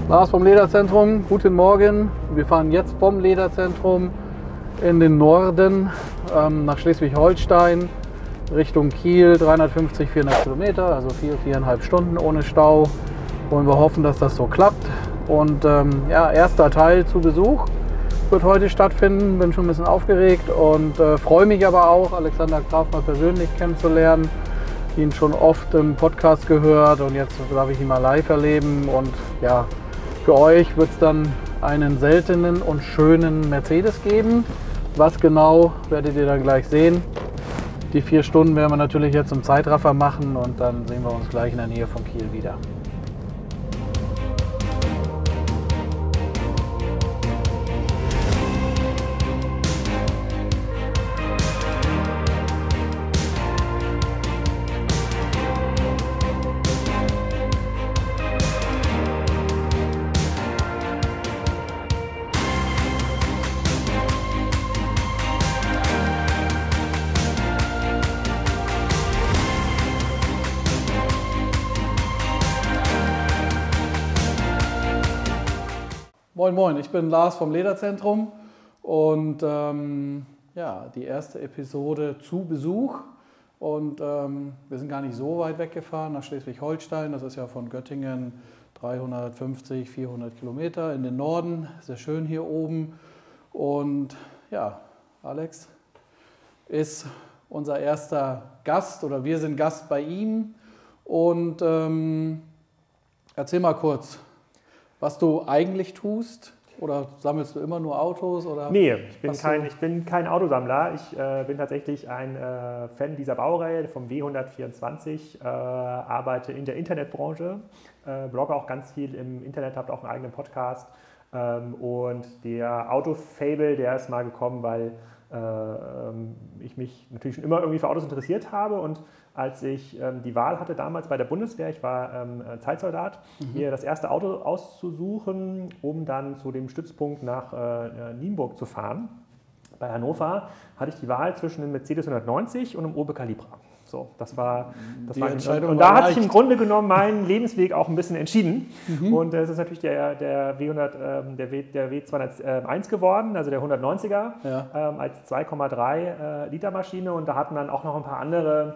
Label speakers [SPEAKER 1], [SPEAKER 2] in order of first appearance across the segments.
[SPEAKER 1] Lars vom Lederzentrum, guten Morgen. Wir fahren jetzt vom Lederzentrum in den Norden nach Schleswig-Holstein Richtung Kiel, 350, 400 Kilometer, also 4,5 Stunden ohne Stau. Und wir hoffen, dass das so klappt. Und ja, erster Teil zu Besuch wird heute stattfinden. Bin schon ein bisschen aufgeregt und freue mich aber auch, Alexander Graf mal persönlich kennenzulernen. Ihn schon oft im Podcast gehört und jetzt darf ich ihn mal live erleben. Und ja, für euch wird es dann einen seltenen und schönen Mercedes geben. Was genau, werdet ihr dann gleich sehen. Die 4 Stunden werden wir natürlich jetzt im Zeitraffer machen und dann sehen wir uns gleich in der Nähe von Kiel wieder. Moin Moin, ich bin Lars vom Lederzentrum und ja, die erste Episode zu Besuch und wir sind gar nicht so weit weggefahren nach Schleswig-Holstein, das ist ja von Göttingen 350, 400 Kilometer in den Norden, sehr schön hier oben und ja, Alex ist unser erster Gast oder wir sind Gast bei ihm und erzähl mal kurz, was du eigentlich tust, oder sammelst du immer nur Autos? Oder
[SPEAKER 2] nee, ich bin kein Autosammler. Ich bin tatsächlich ein Fan dieser Baureihe vom W124, arbeite in der Internetbranche, blogge auch ganz viel im Internet, habe auch einen eigenen Podcast. Und der Autofable, der ist mal gekommen, weil ich mich natürlich schon immer irgendwie für Autos interessiert habe und als ich die Wahl hatte damals bei der Bundeswehr, ich war Zeitsoldat, mir das erste Auto auszusuchen, um dann zu dem Stützpunkt nach Nienburg zu fahren. Bei Hannover hatte ich die Wahl zwischen einem Mercedes 190 und einem Opel Calibra. So, das war die Entscheidung. Und da hat sich im Grunde genommen mein Lebensweg auch ein bisschen entschieden. Und es ist natürlich der W201 geworden, also der 190er, ja. Als 2,3 Liter Maschine. Und da hatten dann auch noch ein paar andere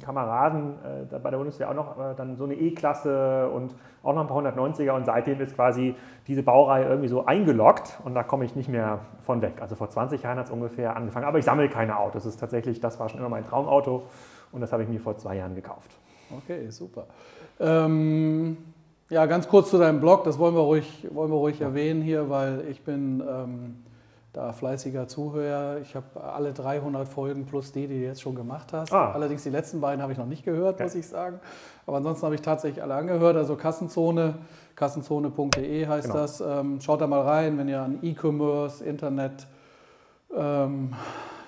[SPEAKER 2] Kameraden bei der Bundeswehr auch noch dann so eine E-Klasse und auch noch ein paar 190er. Und seitdem ist quasi diese Baureihe irgendwie so eingeloggt und da komme ich nicht mehr von weg. Also vor 20 Jahren hat es ungefähr angefangen. Aber ich sammle keine Autos. Das ist tatsächlich, das war schon immer mein Traumauto. Und das habe ich mir vor 2 Jahren gekauft.
[SPEAKER 1] Okay, super. Ja, ganz kurz zu deinem Blog, das wollen wir ruhig erwähnen hier, weil ich bin da fleißiger Zuhörer. Ich habe alle 300 Folgen plus die du jetzt schon gemacht hast. Allerdings die letzten beiden habe ich noch nicht gehört, muss ich sagen. Aber ansonsten habe ich tatsächlich alle angehört. Also Kassenzone, kassenzone.de heißt das. Schaut da mal rein, wenn ihr an E-Commerce, Internet,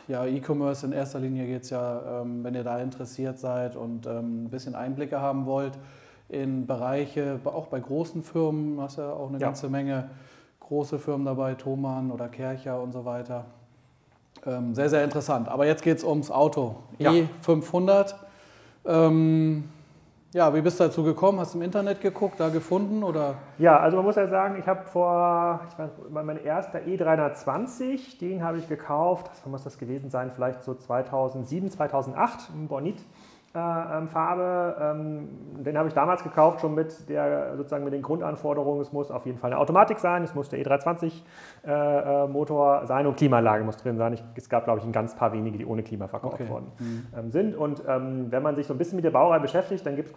[SPEAKER 1] ja, E-Commerce in erster Linie geht es ja, wenn ihr da interessiert seid und ein bisschen Einblicke haben wollt in Bereiche, auch bei großen Firmen, hast ja auch eine ganze Menge große Firmen dabei, Thomann oder Kercher und so weiter. Sehr, sehr interessant. Aber jetzt geht es ums Auto, E500. Ja, wie bist du dazu gekommen? Hast du im Internet geguckt, da gefunden? Oder?
[SPEAKER 2] Ja, also man muss ja sagen, ich habe mein erster E320, den habe ich gekauft, was muss das gewesen sein, vielleicht so 2007, 2008, im Bornit. Farbe, den habe ich damals gekauft, schon mit den Grundanforderungen, es muss auf jeden Fall eine Automatik sein, es muss der E320 Motor sein und Klimaanlage muss drin sein. Es gab, glaube ich, ein ganz paar wenige, die ohne Klima verkauft worden sind. Und wenn man sich so ein bisschen mit der Baureihe beschäftigt, dann gibt es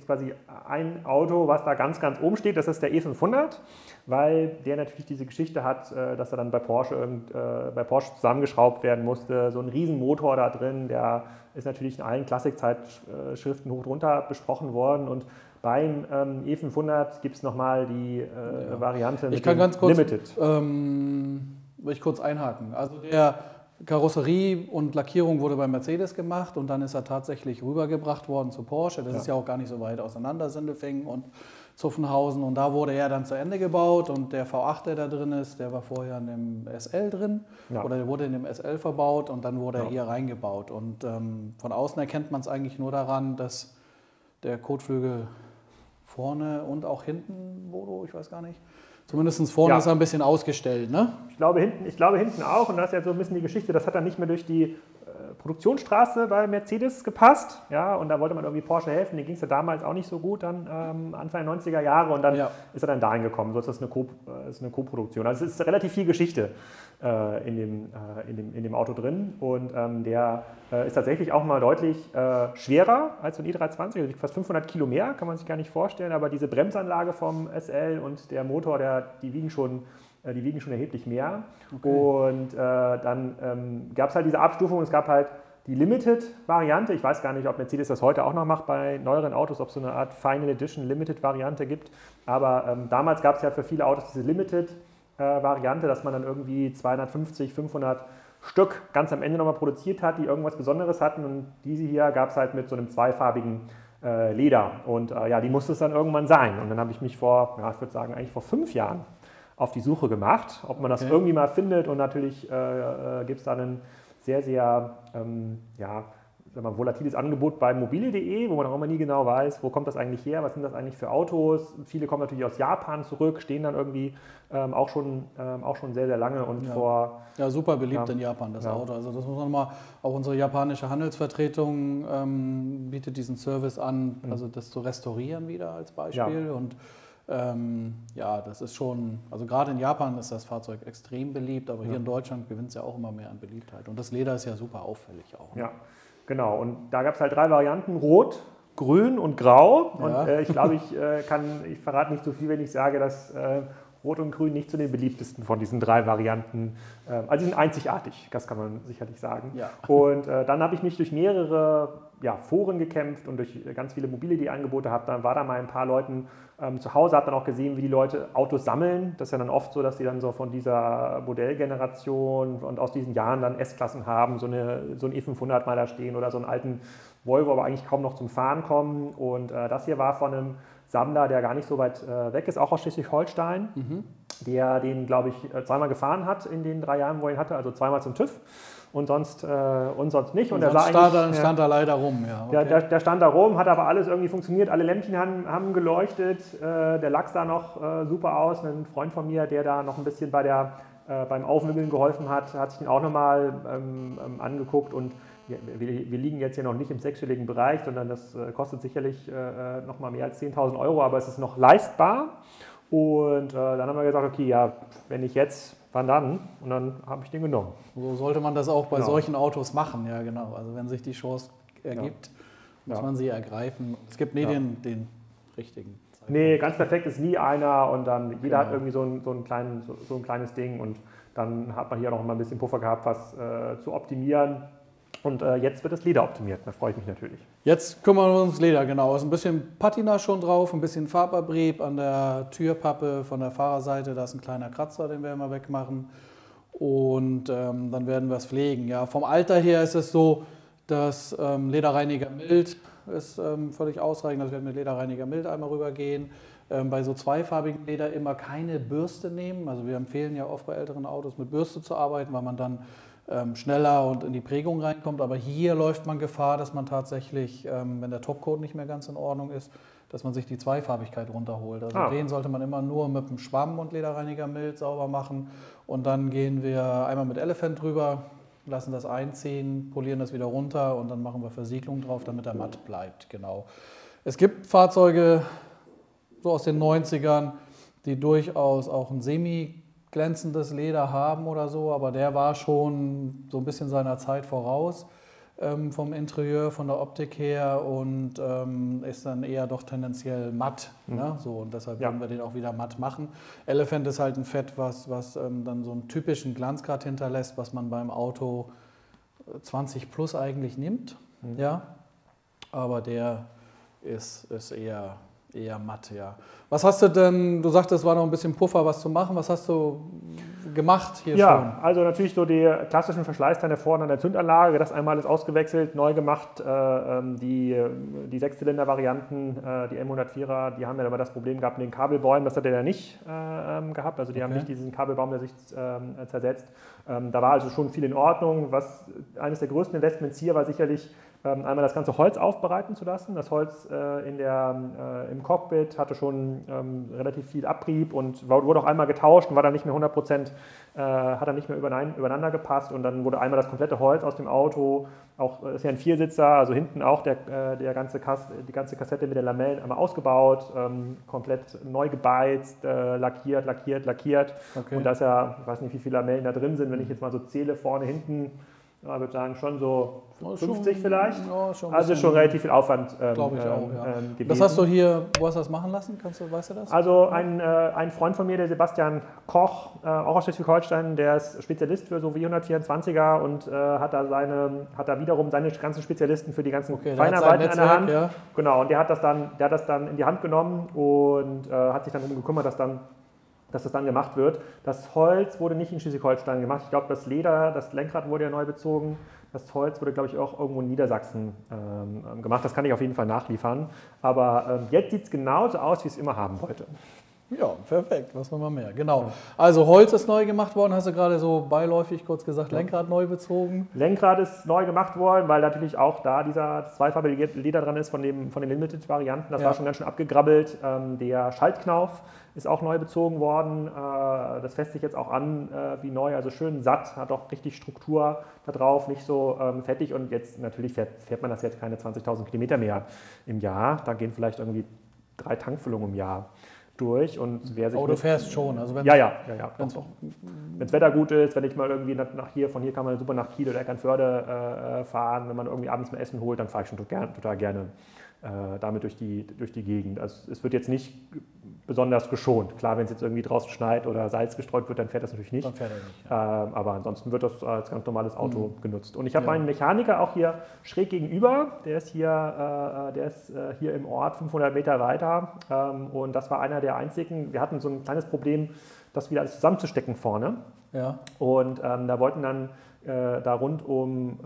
[SPEAKER 2] quasi ein Auto, was da ganz, ganz oben steht, das ist der E500, weil der natürlich diese Geschichte hat, dass er dann bei Porsche zusammengeschraubt werden musste, so ein Riesenmotor da drin, der ist natürlich in allen Klassikzeitschriften hoch drunter besprochen worden und beim E500 gibt es nochmal die Variante mit dem Limited.
[SPEAKER 1] Will ich kurz einhaken. Also der Karosserie und Lackierung wurde bei Mercedes gemacht und dann ist er tatsächlich rübergebracht worden zu Porsche. Das ist ja auch gar nicht so weit auseinander, Sindelfingen und Zuffenhausen. Und da wurde er dann zu Ende gebaut und der V8, der da drin ist, der war vorher in dem SL drin oder der wurde in dem SL verbaut und dann wurde er hier reingebaut. Und von außen erkennt man es eigentlich nur daran, dass der Kotflügel Vorne und auch hinten, Bodo, ich weiß gar nicht. Zumindest vorne ist er ein bisschen ausgestellt, ne?
[SPEAKER 2] Ich glaube hinten auch. Und das ist ja so ein bisschen die Geschichte, das hat dann nicht mehr durch die Produktionsstraße bei Mercedes gepasst. Ja, und da wollte man irgendwie Porsche helfen. Den ging es ja damals auch nicht so gut, dann Anfang der 90er Jahre. Und dann ist er dann dahin gekommen. So ist das eine Co-Produktion. Also es ist relativ viel Geschichte in dem Auto drin. Und der ist tatsächlich auch mal deutlich schwerer als so ein i320. Also fast 500 Kilo mehr, kann man sich gar nicht vorstellen. Aber diese Bremsanlage vom SL und der Motor, die wiegen schon erheblich mehr. Okay. Und dann gab es halt diese Abstufung. Es gab halt die Limited-Variante. Ich weiß gar nicht, ob Mercedes das heute auch noch macht bei neueren Autos, ob es so eine Art Final Edition Limited-Variante gibt. Aber damals gab es ja für viele Autos diese Limited-Variante, dass man dann irgendwie 250, 500 Stück ganz am Ende nochmal produziert hat, die irgendwas Besonderes hatten. Und diese hier gab es halt mit so einem zweifarbigen Leder. Und die musste es dann irgendwann sein. Und dann habe ich mich ich würde sagen, eigentlich vor 5 Jahren auf die Suche gemacht, ob man das irgendwie mal findet. Und natürlich gibt es da ein sehr, sehr volatiles Angebot bei mobile.de, wo man auch immer nie genau weiß, wo kommt das eigentlich her, was sind das eigentlich für Autos. Viele kommen natürlich aus Japan zurück, stehen dann irgendwie auch schon sehr, sehr lange. Und
[SPEAKER 1] super beliebt in Japan, das Auto. Also das muss man mal, auch unsere japanische Handelsvertretung bietet diesen Service an, also das zu restaurieren wieder als Beispiel. Und das ist schon, also gerade in Japan ist das Fahrzeug extrem beliebt, aber hier in Deutschland gewinnt es ja auch immer mehr an Beliebtheit. Und das Leder ist ja super auffällig auch. Ne?
[SPEAKER 2] Ja, genau. Und da gab es halt 3 Varianten, Rot, Grün und Grau. Und ich glaube, ich verrate nicht so viel, wenn ich sage, dass Rot und Grün nicht zu den beliebtesten von diesen 3 Varianten. Also die sind einzigartig, das kann man sicherlich sagen. Ja. Und dann habe ich mich durch mehrere Foren gekämpft und durch ganz viele Mobile.de-Angebote dann war da mal ein paar Leuten zu Hause, habe dann auch gesehen, wie die Leute Autos sammeln. Das ist ja dann oft so, dass die dann so von dieser Modellgeneration und aus diesen Jahren dann S-Klassen haben, so ein E500 mal da stehen oder so einen alten Volvo, aber eigentlich kaum noch zum Fahren kommen. Und das hier war von einem Sammler, der gar nicht so weit weg ist, auch aus Schleswig-Holstein, der den, glaube ich, 2-mal gefahren hat in den 3 Jahren, wo er ihn hatte, also 2-mal zum TÜV. Und sonst nicht. Und
[SPEAKER 1] stand da leider rum. Ja, okay.
[SPEAKER 2] Der stand da rum, hat aber alles irgendwie funktioniert. Alle Lämpchen haben geleuchtet. Der Lachs sah noch super aus. Ein Freund von mir, der da noch ein bisschen beim Aufmöbeln geholfen hat, hat sich den auch nochmal angeguckt. Und wir liegen jetzt hier noch nicht im 6-stelligen Bereich, sondern das kostet sicherlich nochmal mehr als 10.000 Euro, aber es ist noch leistbar. Und dann haben wir gesagt, okay, wenn nicht jetzt, wann dann? Und dann habe ich den genommen.
[SPEAKER 1] So sollte man das auch bei solchen Autos machen, ja genau. Also wenn sich die Chance ergibt, muss man sie ergreifen. Es gibt nie den richtigen Zeitpunkt.
[SPEAKER 2] Nee, ganz perfekt ist nie einer und dann jeder hat irgendwie so ein kleines Ding und dann hat man hier noch mal ein bisschen Puffer gehabt, was zu optimieren. Und jetzt wird das Leder optimiert, da freue ich mich natürlich.
[SPEAKER 1] Jetzt kümmern wir uns ums Leder, genau. Ist ein bisschen Patina schon drauf, ein bisschen Farbabrieb an der Türpappe von der Fahrerseite. Da ist ein kleiner Kratzer, den werden wir wegmachen. Und dann werden wir es pflegen. Ja, vom Alter her ist es so, dass Lederreiniger mild ist völlig ausreichend. Also wir werden mit Lederreiniger mild einmal rübergehen. Bei so zweifarbigen Leder immer keine Bürste nehmen. Also wir empfehlen ja oft bei älteren Autos mit Bürste zu arbeiten, weil man dann schneller und in die Prägung reinkommt. Aber hier läuft man Gefahr, dass man tatsächlich, wenn der Topcoat nicht mehr ganz in Ordnung ist, dass man sich die Zweifarbigkeit runterholt. Also den sollte man immer nur mit dem Schwamm und Lederreiniger mild sauber machen. Und dann gehen wir einmal mit Elephant drüber, lassen das einziehen, polieren das wieder runter und dann machen wir Versiegelung drauf, damit er matt bleibt. Genau. Es gibt Fahrzeuge so aus den 90ern, die durchaus auch ein glänzendes Leder haben oder so, aber der war schon so ein bisschen seiner Zeit voraus vom Interieur, von der Optik her und ist dann eher doch tendenziell matt. Ne? So, und deshalb werden wir den auch wieder matt machen. Elephant ist halt ein Fett, was dann so einen typischen Glanzgrad hinterlässt, was man beim Auto 20 plus eigentlich nimmt. Ja? Aber der ist eher matt, ja. Was hast du denn, du sagtest, es war noch ein bisschen Puffer, was zu machen. Was hast du gemacht hier schon?
[SPEAKER 2] Ja, also natürlich so die klassischen Verschleißteile vorne an der Zündanlage, das einmal ist ausgewechselt, neu gemacht. Die 6-Zylinder-Varianten, die M104er, die haben ja immer das Problem gehabt mit den Kabelbäumen, das hat er ja nicht gehabt. Also die haben nicht diesen Kabelbaum, der sich zersetzt. Da war also schon viel in Ordnung. Eines der größten Investments hier war sicherlich einmal das ganze Holz aufbereiten zu lassen. Das Holz im Cockpit hatte schon relativ viel Abrieb und wurde auch einmal getauscht und war dann nicht mehr 100%, hat dann nicht mehr übereinander gepasst. Und dann wurde einmal das komplette Holz aus dem Auto, auch ist ja ein Viersitzer, also hinten auch die ganze Kassette mit den Lamellen einmal ausgebaut, komplett neu gebeizt, lackiert.
[SPEAKER 1] Okay.
[SPEAKER 2] Und da ist ja, ich weiß nicht, wie viele Lamellen da drin sind, wenn ich jetzt mal so zähle, vorne, hinten, ich würde sagen schon so 50 vielleicht.
[SPEAKER 1] Ja, schon
[SPEAKER 2] also schon relativ viel Aufwand
[SPEAKER 1] glaube ich auch, ja.
[SPEAKER 2] gewesen.
[SPEAKER 1] Das hast du hier, wo hast du das machen lassen? Weißt du das?
[SPEAKER 2] Also ein Freund von mir, der Sebastian Koch, auch aus Schleswig-Holstein, der ist Spezialist für so W124er und hat da wiederum seine ganzen Spezialisten für die ganzen Feinarbeiten an der Hand. Ja. Genau, und der hat das dann in die Hand genommen und hat sich dann darum gekümmert, dass das dann gemacht wird. Das Holz wurde nicht in Schleswig-Holstein gemacht. Ich glaube, das Leder, das Lenkrad wurde ja neu bezogen. Das Holz wurde, glaube ich, auch irgendwo in Niedersachsen gemacht. Das kann ich auf jeden Fall nachliefern. Aber jetzt sieht es genauso aus, wie ich es immer haben wollte.
[SPEAKER 1] Ja, perfekt. Was wollen wir mehr? Genau. Also Holz ist neu gemacht worden, hast du gerade so beiläufig kurz gesagt, Lenkrad neu bezogen.
[SPEAKER 2] Lenkrad ist neu gemacht worden, weil natürlich auch da dieser zweifarbige Leder dran ist von den Limited-Varianten. Das war schon ganz schön abgegrabbelt. Der Schaltknauf ist auch neu bezogen worden. Das fässt sich jetzt auch an wie neu, also schön satt, hat auch richtig Struktur da drauf, nicht so fettig. Und jetzt natürlich fährt man das jetzt keine 20.000 Kilometer mehr im Jahr. Da gehen vielleicht irgendwie 3 Tankfüllungen im Jahr durch. Und wer sich
[SPEAKER 1] du fährst schon. Also wenn
[SPEAKER 2] wenn's Wetter gut ist, wenn ich mal irgendwie von hier kann man super nach Kiel oder Eckernförde fahren, wenn man irgendwie abends mal Essen holt, dann fahre ich schon total gerne damit durch die Gegend. Also es wird jetzt nicht besonders geschont. Klar, wenn es jetzt irgendwie draußen schneit oder Salz gestreut wird, dann fährt das natürlich nicht.
[SPEAKER 1] Dann fährt er nicht.
[SPEAKER 2] Aber ansonsten wird das als ganz normales Auto genutzt. Und ich habe meinen Mechaniker auch hier schräg gegenüber. Der ist hier im Ort 500 Meter weiter. Und das war einer der einzigen. Wir hatten so ein kleines Problem, das wieder alles zusammenzustecken vorne.
[SPEAKER 1] Ja. Und
[SPEAKER 2] da wollten dann rund um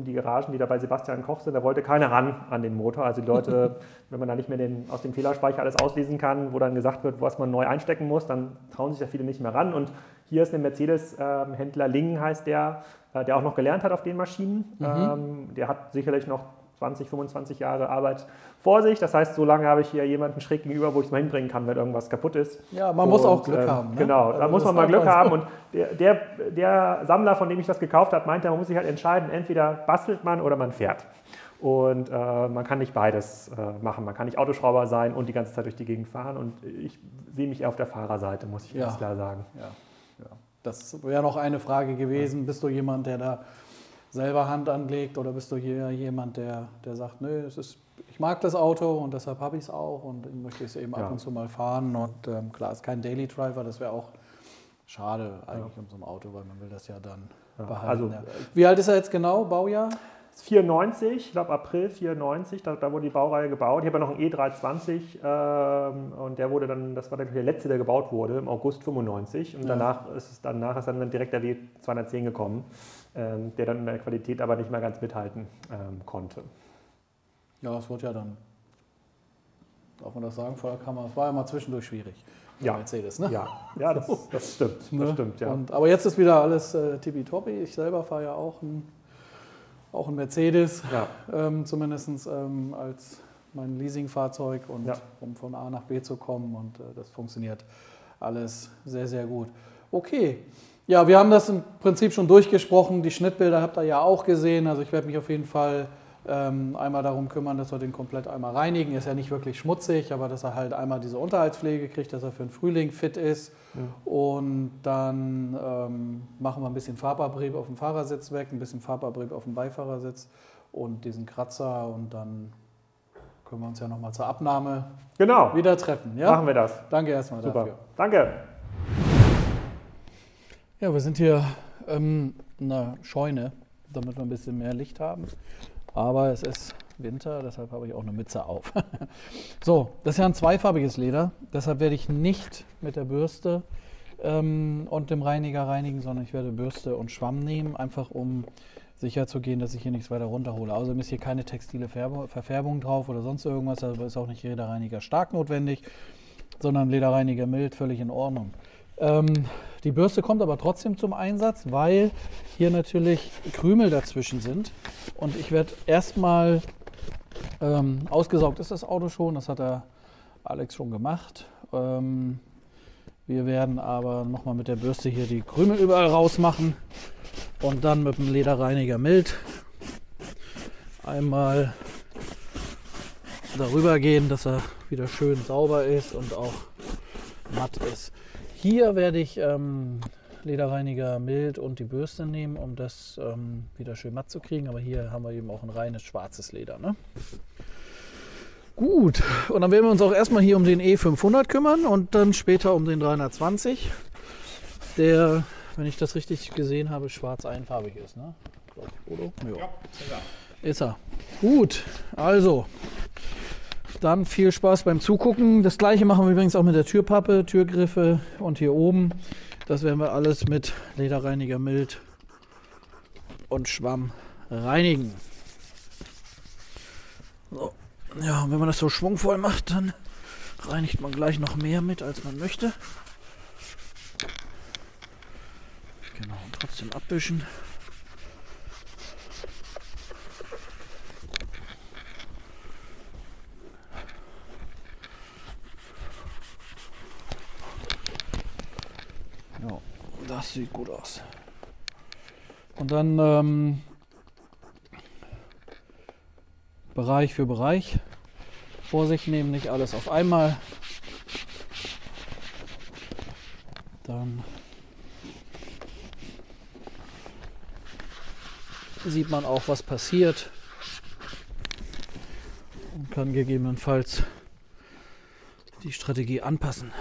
[SPEAKER 2] die Garagen, die da bei Sebastian Koch sind, da wollte keiner ran an den Motor. Also die Leute, wenn man da nicht mehr aus dem Fehlerspeicher alles auslesen kann, wo dann gesagt wird, was man neu einstecken muss, dann trauen sich da viele nicht mehr ran. Und hier ist ein Mercedes-Händler, Lingen heißt der auch noch gelernt hat auf den Maschinen. Der hat sicherlich noch 20, 25 Jahre Arbeit vor sich. Das heißt, so lange habe ich hier jemanden schräg gegenüber, wo ich es mal hinbringen kann, wenn irgendwas kaputt ist.
[SPEAKER 1] Ja, man muss auch Glück haben. Ne?
[SPEAKER 2] Genau, da muss man mal Glück haben. Und der Sammler, von dem ich das gekauft habe, meinte, man muss sich halt entscheiden, entweder bastelt man oder man fährt. Und man kann nicht beides machen. Man kann nicht Autoschrauber sein und die ganze Zeit durch die Gegend fahren. Und ich sehe mich eher auf der Fahrerseite, muss ich ganz klar sagen.
[SPEAKER 1] Ja. Das wäre noch eine Frage gewesen. Bist du jemand, der da selber Hand anlegt oder bist du hier jemand, der sagt, nö, ich mag das Auto und deshalb habe ich es auch und ich möchte es eben ab und zu mal fahren und klar, ist kein Daily Driver, das wäre auch schade eigentlich um so ein Auto, weil man will das ja dann behalten. Also, Wie alt ist er jetzt genau, Baujahr?
[SPEAKER 2] 94, ich glaube April 94, da wurde die Baureihe gebaut. Ich habe ja noch einen E320 und der wurde dann, das war der letzte, der gebaut wurde, im August 95 und danach ist dann direkt der W210 gekommen, der dann in der Qualität aber nicht mehr ganz mithalten konnte.
[SPEAKER 1] Ja, es wurde ja dann, darf man das sagen, vor der Kamera, es war ja mal zwischendurch schwierig. Mercedes, ne?
[SPEAKER 2] Ja, das stimmt. Das stimmt, ja.
[SPEAKER 1] Aber jetzt ist wieder alles tippitoppi. Ich selber fahre ja auch ein Mercedes, zumindest als mein Leasingfahrzeug, und um von A nach B zu kommen, und das funktioniert alles sehr, sehr gut. Okay, ja, wir haben das im Prinzip schon durchgesprochen, die Schnittbilder habt ihr ja auch gesehen, also ich werde mich auf jeden Fall einmal darum kümmern, dass wir den komplett einmal reinigen. Ist ja nicht wirklich schmutzig, aber dass er halt einmal diese Unterhaltspflege kriegt, dass er für den Frühling fit ist. Und dann machen wir ein bisschen Farbabrieb auf dem Fahrersitz weg, ein bisschen Farbabrieb auf dem Beifahrersitz und diesen Kratzer, und dann können wir uns ja nochmal zur Abnahme wieder treffen. Ja?
[SPEAKER 2] Machen wir das.
[SPEAKER 1] Danke erstmal dafür.
[SPEAKER 2] Danke.
[SPEAKER 1] Ja, wir sind hier in einer Scheune, damit wir ein bisschen mehr Licht haben. Aber es ist Winter, deshalb habe ich auch eine Mütze auf. So, das ist ja ein zweifarbiges Leder, deshalb werde ich nicht mit der Bürste und dem Reiniger reinigen, sondern ich werde Bürste und Schwamm nehmen, einfach um sicher zu gehen, dass ich hier nichts weiter runterhole. Außerdem ist hier keine textile Verfärbung drauf oder sonst irgendwas, da ist auch nicht Lederreiniger stark notwendig, sondern Lederreiniger mild, völlig in Ordnung. Die Bürste kommt aber trotzdem zum Einsatz, weil hier natürlich Krümel dazwischen sind. Und ich werde erstmal, ausgesaugt ist das Auto schon, das hat der Alex schon gemacht. Wir werden aber nochmal mit der Bürste hier die Krümel überall rausmachen und dann mit dem Lederreiniger mild einmal darüber gehen, dass er wieder schön sauber ist und auch matt ist. Hier werde ich Lederreiniger mild und die Bürste nehmen, um das wieder schön matt zu kriegen. Aber hier haben wir eben auch ein reines schwarzes Leder. Ne? Gut, und dann werden wir uns auch erstmal hier um den E500 kümmern und dann später um den 320, der, wenn ich das richtig gesehen habe, schwarz einfarbig ist. Ne? Oder? Ja, ist er. Gut, also dann viel Spaß beim Zugucken. Das gleiche machen wir übrigens auch mit der Türpappe, Türgriffe und hier oben. Das werden wir alles mit Lederreiniger mild und Schwamm reinigen. So. Ja, und wenn man das so schwungvoll macht, dann reinigt man gleich noch mehr mit, als man möchte. Genau, und trotzdem abwischen. Ja, das sieht gut aus. Und dann Bereich für Bereich. Vorsicht nehmen, nicht alles auf einmal. Dann sieht man auch, was passiert und kann gegebenenfalls die Strategie anpassen.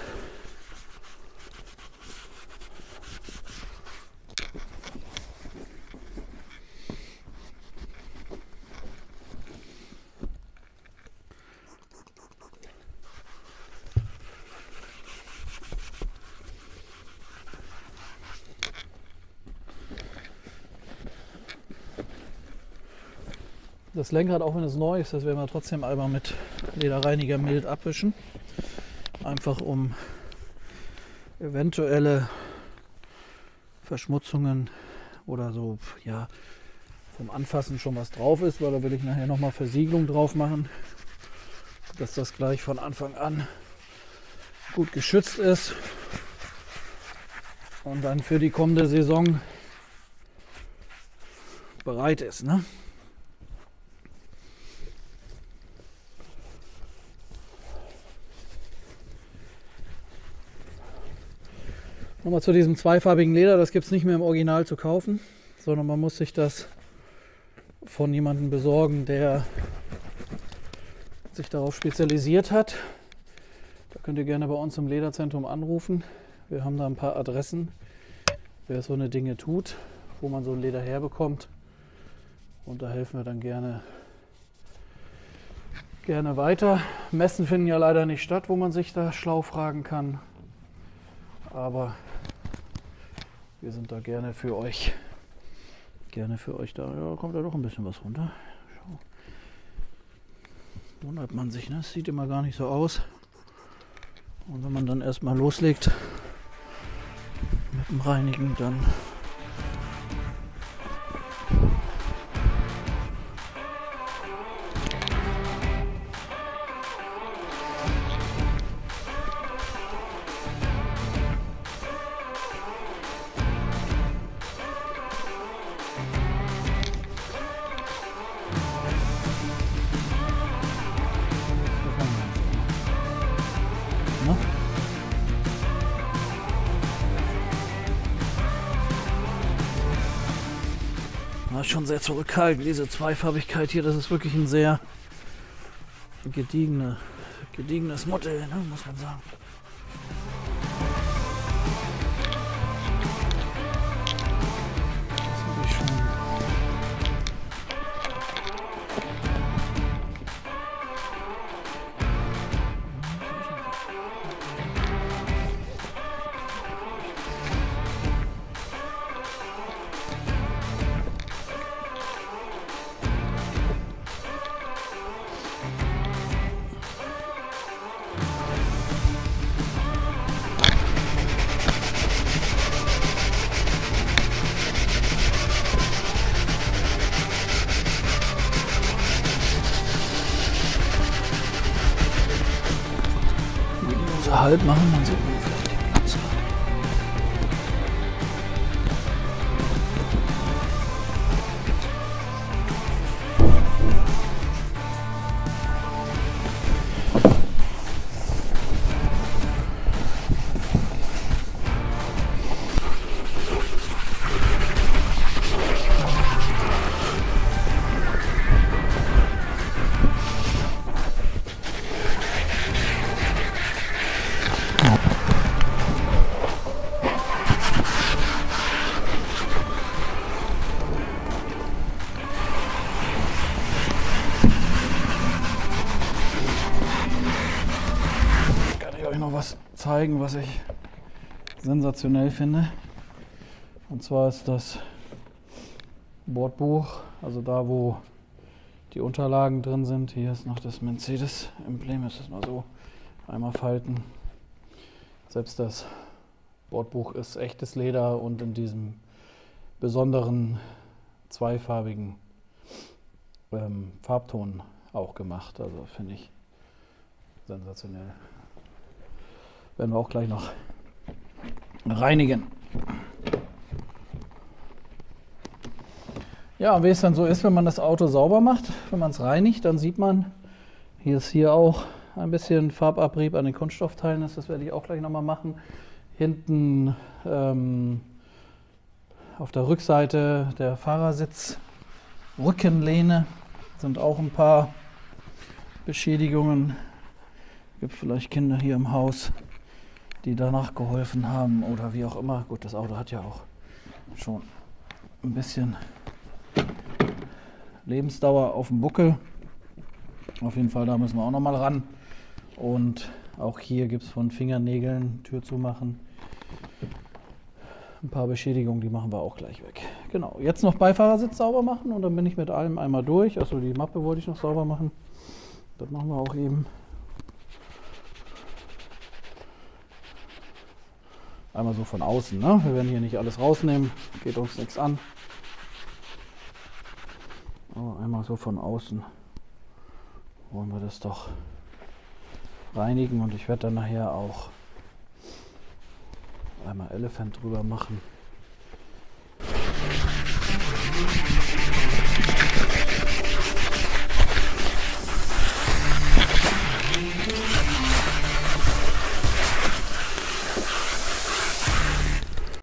[SPEAKER 1] Das Lenkrad, auch wenn es neu ist, das werden wir trotzdem einmal mit Lederreiniger mild abwischen. Einfach um eventuelle Verschmutzungen oder so, ja, vom Anfassen schon was drauf ist, weil da will ich nachher nochmal Versiegelung drauf machen, dass das gleich von Anfang an gut geschützt ist und dann für die kommende Saison bereit ist, ne? Nochmal zu diesem zweifarbigen Leder, das gibt es nicht mehr im Original zu kaufen, sondern man muss sich das von jemandem besorgen, der sich darauf spezialisiert hat. Da könnt ihr gerne bei uns im Lederzentrum anrufen. Wir haben da ein paar Adressen, wer so eine Dinge tut, wo man so ein Leder herbekommt. Und da helfen wir dann gerne weiter. Messen finden ja leider nicht statt, wo man sich da schlau fragen kann. Aber wir sind da gerne für euch da. Ja, kommt da doch ein bisschen was runter. Schau. Wundert man sich, ne? Das sieht immer gar nicht so aus. Und wenn man dann erstmal loslegt mit dem Reinigen, dann schon sehr zurückhaltend, diese Zweifarbigkeit hier, das ist wirklich ein sehr gediegenes Modell, ne, muss man sagen. halb machen, dann sieht man vielleicht die Glatze. Noch was zeigen, was ich sensationell finde. Und zwar ist das Bordbuch, also da, wo die Unterlagen drin sind. Hier ist noch das Mercedes-Emblem, ist das mal so einmal falten. Selbst das Bordbuch ist echtes Leder und in diesem besonderen zweifarbigen Farbton auch gemacht. Also finde ich sensationell. Werden wir auch gleich noch reinigen. Ja, und wie es dann so ist, wenn man das Auto sauber macht, wenn man es reinigt, dann sieht man, hier ist auch ein bisschen Farbabrieb an den Kunststoffteilen. Das werde ich auch gleich nochmal machen. Hinten auf der Rückseite der Fahrersitz-Rückenlehne sind auch ein paar Beschädigungen. Es gibt vielleicht Kinder hier im Haus, die danach geholfen haben oder wie auch immer. Gut, das Auto hat ja auch schon ein bisschen Lebensdauer auf dem Buckel. Auf jeden Fall, da müssen wir auch noch mal ran. Und auch hier gibt es von Fingernägeln, Tür zumachen, ein paar Beschädigungen, die machen wir auch gleich weg. Genau, jetzt noch Beifahrersitz sauber machen und dann bin ich mit allem einmal durch. Also die Mappe wollte ich noch sauber machen. Das machen wir auch eben. Einmal so von außen, ne? Wir werden hier nicht alles rausnehmen, geht uns nichts an. Aber einmal so von außen wollen wir das doch reinigen und ich werde dann nachher auch einmal Elephant drüber machen.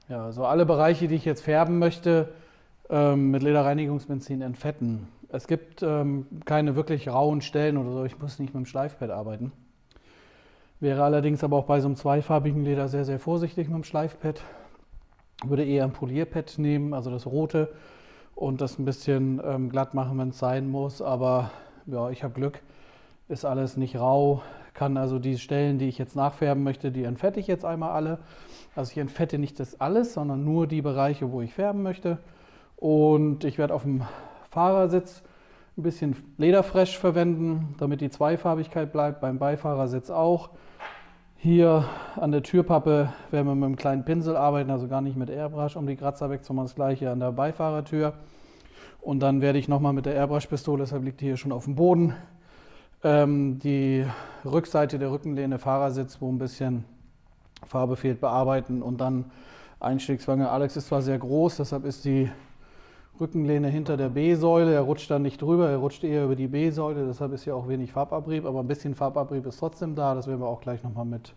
[SPEAKER 1] Ja, so alle Bereiche, die ich jetzt färben möchte, mit Lederreinigungsbenzin entfetten. Es gibt keine wirklich rauen Stellen oder so, ich muss nicht mit dem Schleifpad arbeiten. Wäre allerdings aber auch bei so einem zweifarbigen Leder sehr, sehr vorsichtig mit dem Schleifpad. Würde eher ein Polierpad nehmen, also das rote, und das ein bisschen glatt machen, wenn es sein muss. Aber ja, ich habe Glück, ist alles nicht rau. Kann also die Stellen, die ich jetzt nachfärben möchte, die entfette ich jetzt einmal alle. Also ich entfette nicht das alles, sondern nur die Bereiche, wo ich färben möchte. Und ich werde auf dem Fahrersitz ein bisschen Lederfresh verwenden, damit die Zweifarbigkeit bleibt, beim Beifahrersitz auch. Hier an der Türpappe werden wir mit einem kleinen Pinsel arbeiten, also gar nicht mit Airbrush, um die Kratzer wegzumachen, das gleiche an der Beifahrertür. Und dann werde ich nochmal mit der Airbrush-Pistole, deshalb liegt die hier schon auf dem Boden, die Rückseite der Rückenlehne, Fahrersitz, wo ein bisschen Farbe fehlt, bearbeiten und dann Einstiegswange. Alex ist zwar sehr groß, deshalb ist die Rückenlehne hinter der B-Säule. Er rutscht dann nicht drüber, er rutscht eher über die B-Säule, deshalb ist hier auch wenig Farbabrieb, aber ein bisschen Farbabrieb ist trotzdem da. Das werden wir auch gleich nochmal mit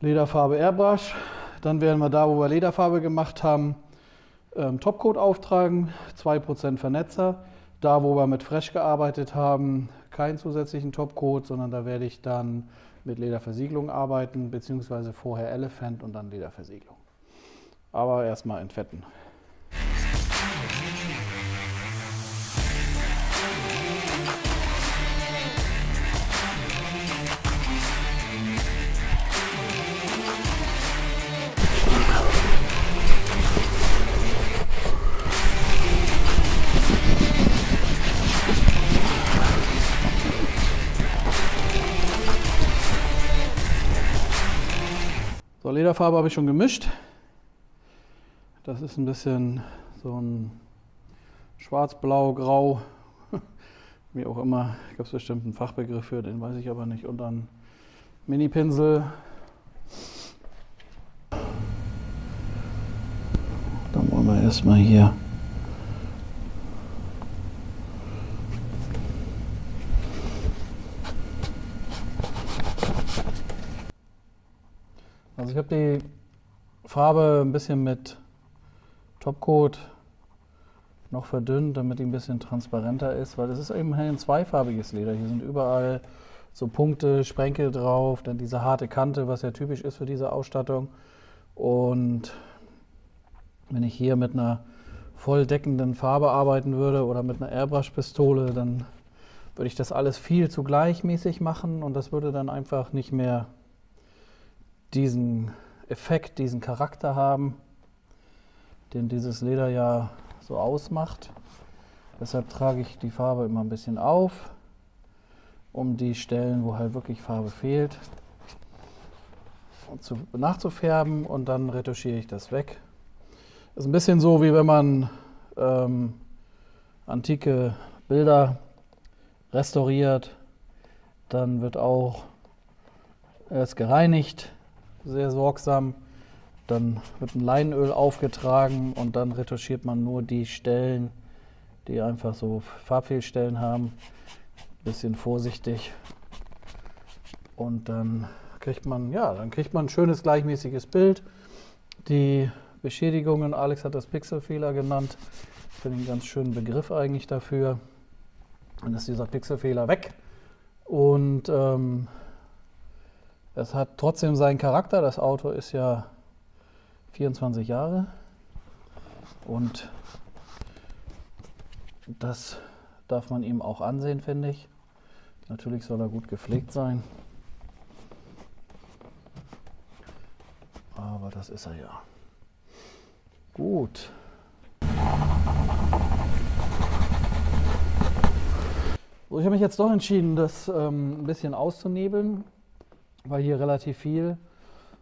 [SPEAKER 1] Lederfarbe Airbrush. Dann werden wir da, wo wir Lederfarbe gemacht haben, Topcoat auftragen, 2% Vernetzer. Da, wo wir mit Fresh gearbeitet haben, keinen zusätzlichen Topcoat, sondern da werde ich dann mit Lederversiegelung arbeiten, beziehungsweise vorher Elephant und dann Lederversiegelung. Aber erstmal entfetten. So, Lederfarbe habe ich schon gemischt. Das ist ein bisschen so ein schwarz, blau, grau, wie auch immer. Gibt es bestimmt einen Fachbegriff für, den weiß ich aber nicht. Und dann Mini-Pinsel. Dann wollen wir erstmal hier also ich habe die Farbe ein bisschen mit Topcoat noch verdünnt, damit die ein bisschen transparenter ist, weil das ist eben ein zweifarbiges Leder. Hier sind überall so Punkte, Sprenkel drauf, dann diese harte Kante, was ja typisch ist für diese Ausstattung. Und wenn ich hier mit einer volldeckenden Farbe arbeiten würde oder mit einer Airbrush-Pistole, dann würde ich das alles viel zu gleichmäßig machen und das würde dann einfach nicht mehr diesen Effekt, diesen Charakter haben, den dieses Leder ja so ausmacht. Deshalb trage ich die Farbe immer ein bisschen auf, um die Stellen, wo halt wirklich Farbe fehlt, nachzufärben und dann retuschiere ich das weg. Das ist ein bisschen so, wie wenn man antike Bilder restauriert, dann wird auch erst gereinigt, sehr sorgsam, dann wird ein Leinöl aufgetragen und dann retuschiert man nur die Stellen, die einfach so Farbfehlstellen haben. Bisschen vorsichtig und dann kriegt man ein schönes gleichmäßiges Bild. Die Beschädigungen, Alex hat das Pixelfehler genannt, ich finde einen ganz schönen Begriff eigentlich dafür. Dann ist dieser Pixelfehler weg und es hat trotzdem seinen Charakter. Das Auto ist ja 24 Jahre und das darf man ihm auch ansehen, finde ich. Natürlich soll er gut gepflegt sein. Aber das ist er ja. Gut. So, ich habe mich jetzt doch entschieden, das ein bisschen auszunebeln, weil hier relativ viel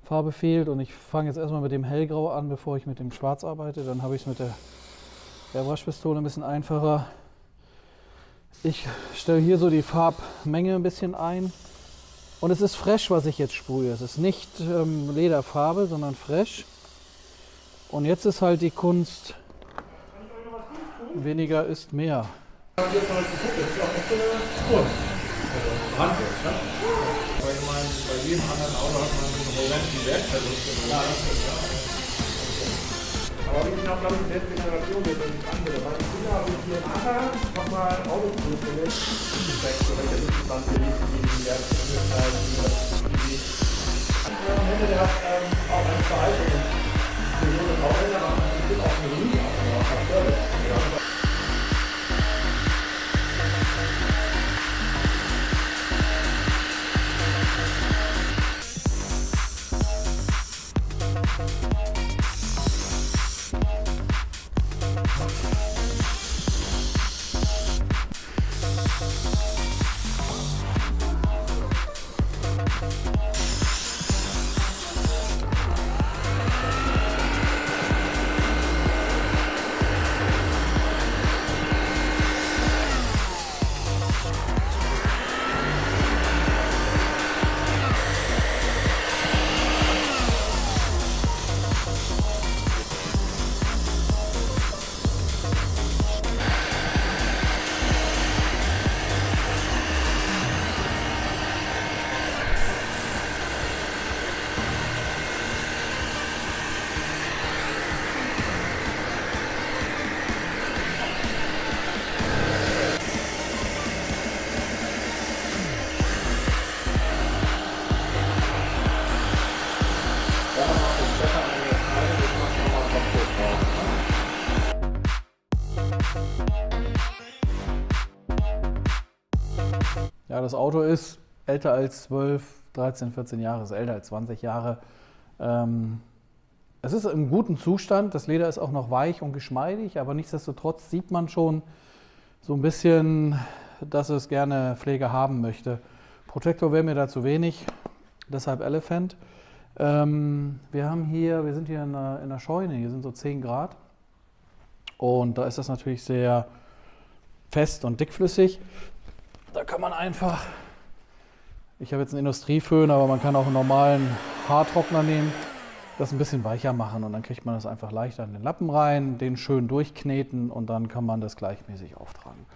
[SPEAKER 1] Farbe fehlt. Und ich fange jetzt erstmal mit dem Hellgrau an, bevor ich mit dem Schwarz arbeite. Dann habe ich es mit der Airbrush-Pistole ein bisschen einfacher. Ich stelle hier so die Farbmenge ein bisschen ein. Und es ist fresh, was ich jetzt sprühe. Es ist nicht Lederfarbe, sondern fresh. Und jetzt ist halt die Kunst, weniger ist mehr.
[SPEAKER 3] Bei jedem anderen Auto hat man einen horrenden Wertverlust. Aber wir sind auch, glaube ich, in der Generation, wir sind nicht andere. Meine Kinder haben hier nachher nochmal Autos produziert. Der hat auch eine Verhaltung. Die junge Bauländer machen bestimmt auch eine Rüge, aber auch Service.
[SPEAKER 1] Ja, das Auto ist älter als 12, 13, 14 Jahre, ist älter als 20 Jahre. Es ist im guten Zustand, das Leder ist auch noch weich und geschmeidig, aber nichtsdestotrotz sieht man schon so ein bisschen, dass es gerne Pflege haben möchte. Protektor wäre mir da zu wenig, deshalb Elephant. Wir sind hier in einer Scheune, hier sind so 10 Grad und da ist das natürlich sehr fest und dickflüssig. Da kann man einfach Ich habe jetzt einen Industrieföhn, aber man kann auch einen normalen Haartrockner nehmen, das ein bisschen weicher machen und dann kriegt man das einfach leichter in den Lappen rein, den schön durchkneten und dann kann man das gleichmäßig auftragen.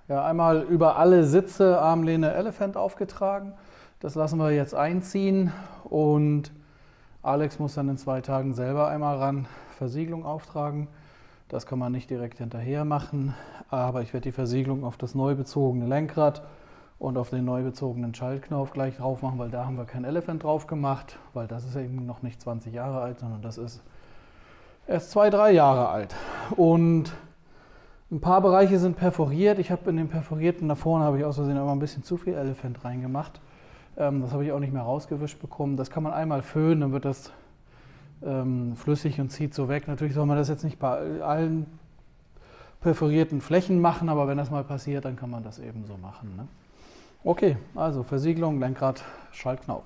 [SPEAKER 1] Ja, einmal über alle Sitze Armlehne Elephant aufgetragen. Das lassen wir jetzt einziehen und Alex muss dann in 2 Tagen selber einmal ran Versiegelung auftragen. Das kann man nicht direkt hinterher machen, aber ich werde die Versiegelung auf das neu bezogene Lenkrad und auf den neu bezogenen Schaltknauf gleich drauf machen, weil da haben wir kein Elephant drauf gemacht, weil das ist eben noch nicht 20 Jahre alt, sondern das ist erst 2, 3 Jahre alt. Und ein paar Bereiche sind perforiert. Ich habe in den perforierten da vorne habe ich aus Versehen immer ein bisschen zu viel Elephant reingemacht. Das habe ich auch nicht mehr rausgewischt bekommen. Das kann man einmal föhnen, dann wird das flüssig und zieht so weg. Natürlich soll man das jetzt nicht bei allen perforierten Flächen machen, aber wenn das mal passiert, dann kann man das eben so machen, ne? Okay, also Versiegelung, Lenkrad, Schaltknauf.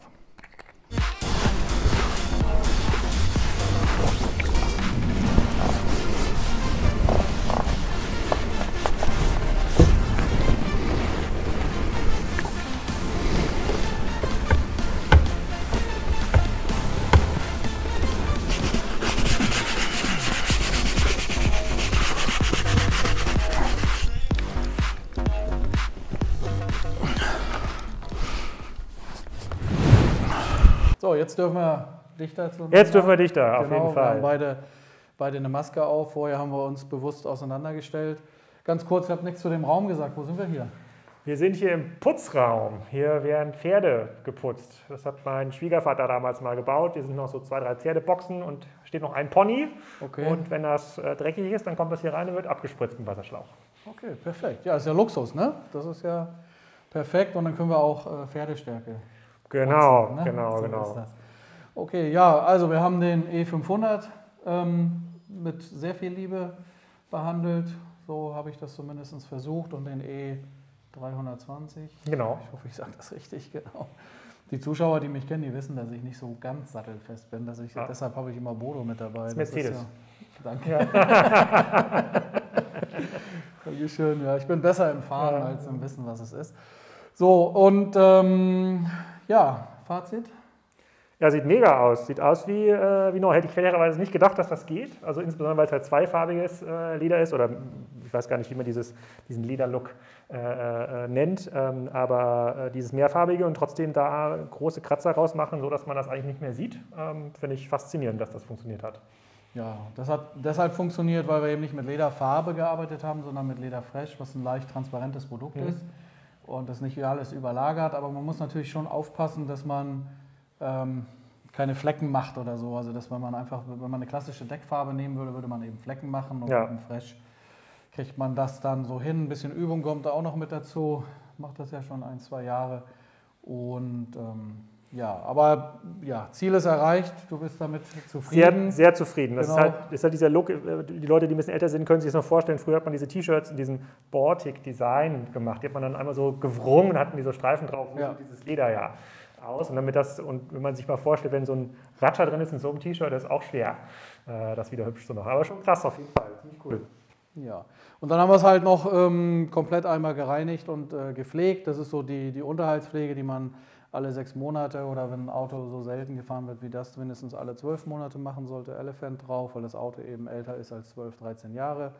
[SPEAKER 1] So, jetzt dürfen wir dichter zu.
[SPEAKER 2] Jetzt dürfen wir dichter, auf
[SPEAKER 1] genau,
[SPEAKER 2] jeden Fall.
[SPEAKER 1] Wir haben beide eine Maske auf. Vorher haben wir uns bewusst auseinandergestellt. Ganz kurz, ich habe nichts zu dem Raum gesagt. Wo sind wir hier?
[SPEAKER 2] Wir sind hier im Putzraum. Hier werden Pferde geputzt. Das hat mein Schwiegervater damals mal gebaut. Hier sind noch so 2, 3 Pferdeboxen und steht noch ein Pony.
[SPEAKER 1] Okay.
[SPEAKER 2] Und wenn das dreckig ist, dann kommt das hier rein und wird abgespritzt mit Wasserschlauch.
[SPEAKER 1] Okay, perfekt. Ja, ist ja Luxus, ne? Das ist ja perfekt und dann können wir auch Pferdestärke.
[SPEAKER 2] Genau,
[SPEAKER 1] putzen, ne?
[SPEAKER 2] genau,
[SPEAKER 1] So
[SPEAKER 2] genau.
[SPEAKER 1] ist das. Okay, ja, also wir haben den E500 mit sehr viel Liebe behandelt. So habe ich das zumindest versucht und den E320.
[SPEAKER 2] Genau.
[SPEAKER 1] Ich hoffe, ich sage das richtig, genau. Die Zuschauer, die mich kennen, die wissen, dass ich nicht so ganz sattelfest bin. Deshalb habe ich immer Bodo mit dabei.
[SPEAKER 2] Das ist Mercedes.
[SPEAKER 1] Danke. Ja. Dankeschön. Ja, ich bin besser im Fahren als im Wissen, was es ist. So, und ja, Fazit?
[SPEAKER 2] Ja, sieht mega aus. Sieht aus wie neu. Hätte ich fairerweise nicht gedacht, dass das geht. Also insbesondere, weil es halt zweifarbiges Leder ist. Oder ich weiß gar nicht, wie man diesen Lederlook nennt. Aber dieses mehrfarbige und trotzdem da große Kratzer rausmachen, sodass man das eigentlich nicht mehr sieht, finde ich faszinierend, dass das funktioniert hat.
[SPEAKER 1] Ja, das hat deshalb funktioniert, weil wir eben nicht mit Lederfarbe gearbeitet haben, sondern mit Leder Fresh, was ein leicht transparentes Produkt ist und das nicht alles überlagert. Aber man muss natürlich schon aufpassen, dass man keine Flecken macht oder so. Also dass wenn man eine klassische Deckfarbe nehmen würde, würde man eben Flecken machen und mit dem Fresh kriegt man das dann so hin. Ein bisschen Übung kommt da auch noch mit dazu. Macht das ja schon 1, 2 Jahre und ja, aber ja, Ziel ist erreicht, du bist damit zufrieden?
[SPEAKER 2] Sehr zufrieden. Das
[SPEAKER 1] Genau.
[SPEAKER 2] ist halt dieser Look, die Leute, die ein bisschen älter sind, können sich das noch vorstellen. Früher hat man diese T-Shirts in diesem Baltic-Design gemacht. Die hat man dann einmal so gewrungen und hatten diese Streifen drauf, so sieht dieses Leder ja aus. Und wenn man sich mal vorstellt, wenn so ein Ratscher drin ist in so einem T-Shirt, ist auch schwer, das wieder hübsch zu machen. Aber schon krass auf jeden Fall, ziemlich cool.
[SPEAKER 1] Ja, und dann haben wir es halt noch komplett einmal gereinigt und gepflegt. Das ist so die Unterhaltspflege, die man alle 6 Monate oder wenn ein Auto so selten gefahren wird wie das, mindestens alle 12 Monate machen sollte. Elephant drauf, weil das Auto eben älter ist als 12, 13 Jahre.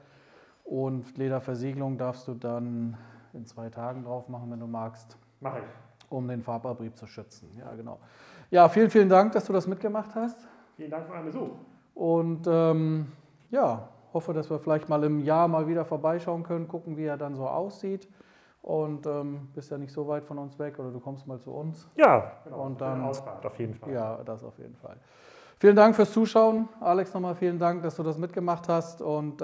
[SPEAKER 1] Und Lederversiegelung darfst du dann in 2 Tagen drauf machen, wenn du magst.
[SPEAKER 2] Mache ich.
[SPEAKER 1] Um den Farbabrieb zu schützen. Ja, genau. Ja, vielen, vielen Dank, dass du das mitgemacht hast.
[SPEAKER 2] Vielen Dank für euren Besuch.
[SPEAKER 1] Und ja, hoffe, dass wir vielleicht mal im Jahr mal wieder vorbeischauen können, gucken, wie er dann so aussieht. Und bist ja nicht so weit von uns weg oder du kommst mal zu uns.
[SPEAKER 2] Ja, genau.
[SPEAKER 1] Und dann
[SPEAKER 2] Ausfahrt auf jeden Fall.
[SPEAKER 1] Ja, das auf jeden Fall. Vielen Dank fürs Zuschauen. Alex, nochmal vielen Dank, dass du das mitgemacht hast. Und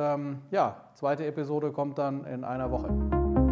[SPEAKER 1] ja, zweite Episode kommt dann in einer Woche.